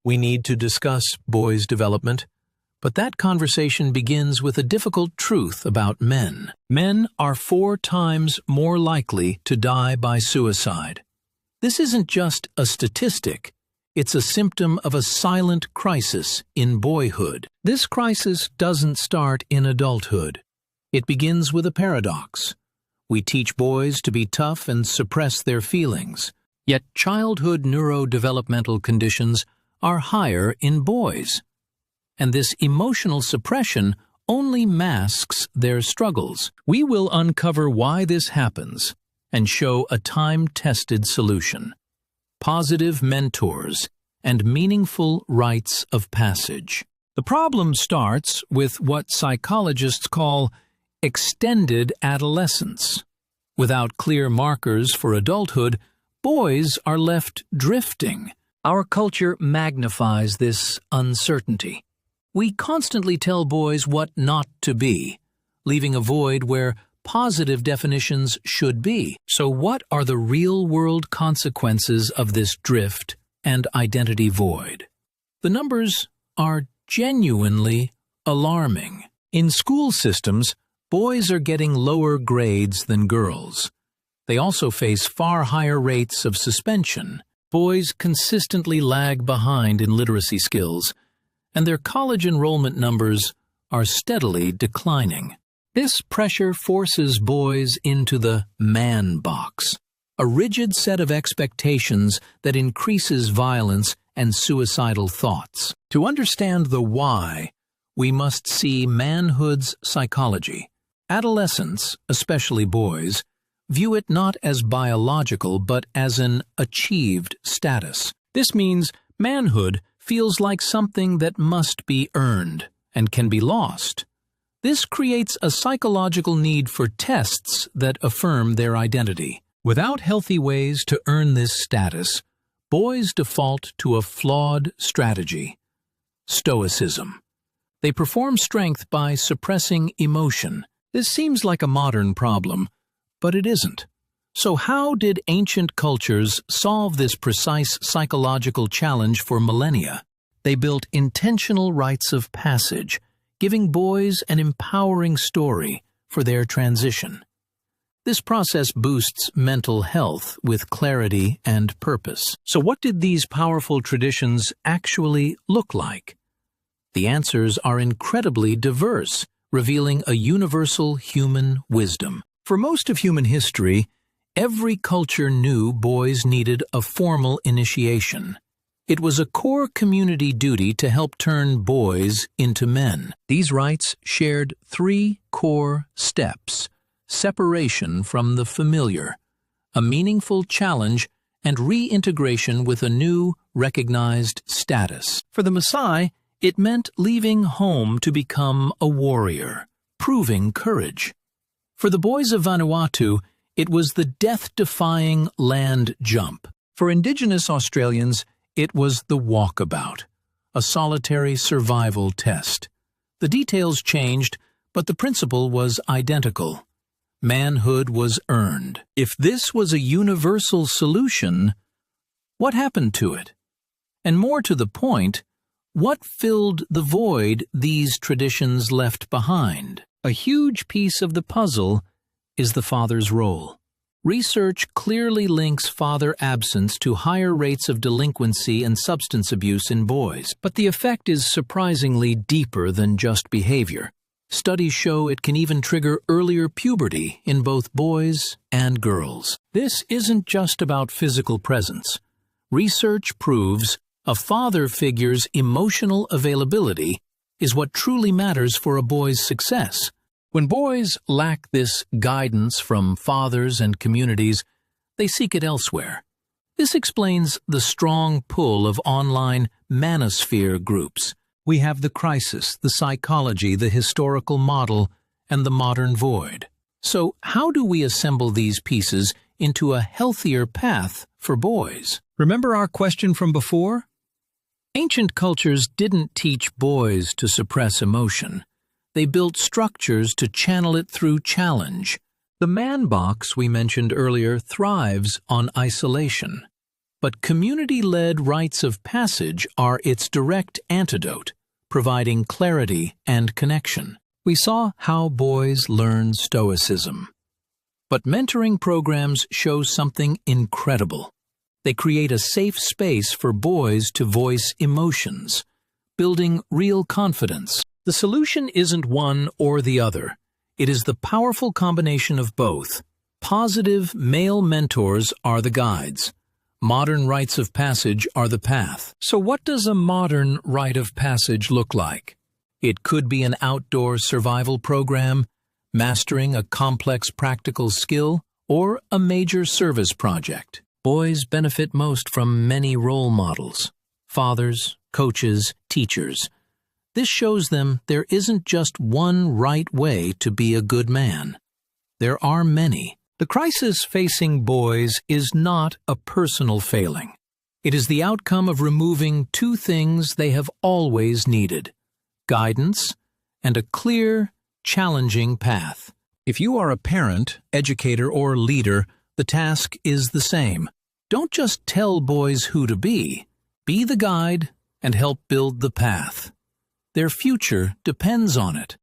We need to discuss boys' development, but that conversation begins with a difficult truth about men. Men are 4 times more likely to die by suicide. This isn't just a statistic, it's a symptom of a silent crisis in boyhood. This crisis doesn't start in adulthood. It begins with a paradox. We teach boys to be tough and suppress their feelings, yet childhood neurodevelopmental conditions are higher in boys. And this emotional suppression only masks their struggles. We will uncover why this happens and show a time-tested solution: positive mentors and meaningful rites of passage. The problem starts with what psychologists call extended adolescence. Without clear markers for adulthood, boys are left drifting. Our culture magnifies this uncertainty. We constantly tell boys what not to be, leaving a void where positive definitions should be. So what are the real-world consequences of this drift and identity void? The numbers are genuinely alarming. In school systems, boys are getting lower grades than girls. They also face far higher rates of suspension. Boys consistently lag behind in literacy skills, and their college enrollment numbers are steadily declining. This pressure forces boys into the man box, a rigid set of expectations that increases violence and suicidal thoughts. To understand the why, we must see manhood's psychology. Adolescents, especially boys, view it not as biological but as an achieved status. This means manhood feels like something that must be earned and can be lost. This creates a psychological need for tests that affirm their identity. Without healthy ways to earn this status, boys default to a flawed strategy: stoicism. They perform strength by suppressing emotion. This seems like a modern problem, but it isn't. So how did ancient cultures solve this precise psychological challenge for millennia? They built intentional rites of passage, giving boys an empowering story for their transition. This process boosts mental health with clarity and purpose. So what did these powerful traditions actually look like? The answers are incredibly diverse, revealing a universal human wisdom. For most of human history, every culture knew boys needed a formal initiation. It was a core community duty to help turn boys into men. These rites shared 3 core steps: separation from the familiar, a meaningful challenge, and reintegration with a new, recognized status. For the Maasai, it meant leaving home to become a warrior, proving courage. For the boys of Vanuatu, it was the death-defying land jump. For Indigenous Australians, it was the walkabout, a solitary survival test. The details changed, but the principle was identical. Manhood was earned. If this was a universal solution, what happened to it? And more to the point, what filled the void these traditions left behind? A huge piece of the puzzle is the father's role. Research clearly links father absence to higher rates of delinquency and substance abuse in boys, but the effect is surprisingly deeper than just behavior. Studies show it can even trigger earlier puberty in both boys and girls. This isn't just about physical presence. Research proves a father figure's emotional availability is what truly matters for a boy's success. When boys lack this guidance from fathers and communities, they seek it elsewhere. This explains the strong pull of online manosphere groups. We have the crisis, the psychology, the historical model, and the modern void. So how do we assemble these pieces into a healthier path for boys? Remember our question from before? Ancient cultures didn't teach boys to suppress emotion. They built structures to channel it through challenge. The man box we mentioned earlier thrives on isolation. But community-led rites of passage are its direct antidote, providing clarity and connection. We saw how boys learn stoicism. But mentoring programs show something incredible. They create a safe space for boys to voice emotions, building real confidence. The solution isn't one or the other. It is the powerful combination of both. Positive male mentors are the guides. Modern rites of passage are the path. So what does a modern rite of passage look like? It could be an outdoor survival program, mastering a complex practical skill, or a major service project. Boys benefit most from many role models: fathers, coaches, teachers. This shows them there isn't just one right way to be a good man. There are many. The crisis facing boys is not a personal failing. It is the outcome of removing two things they have always needed: guidance and a clear, challenging path. If you are a parent, educator, or leader, the task is the same. Don't just tell boys who to be. Be the guide and help build the path. Their future depends on it.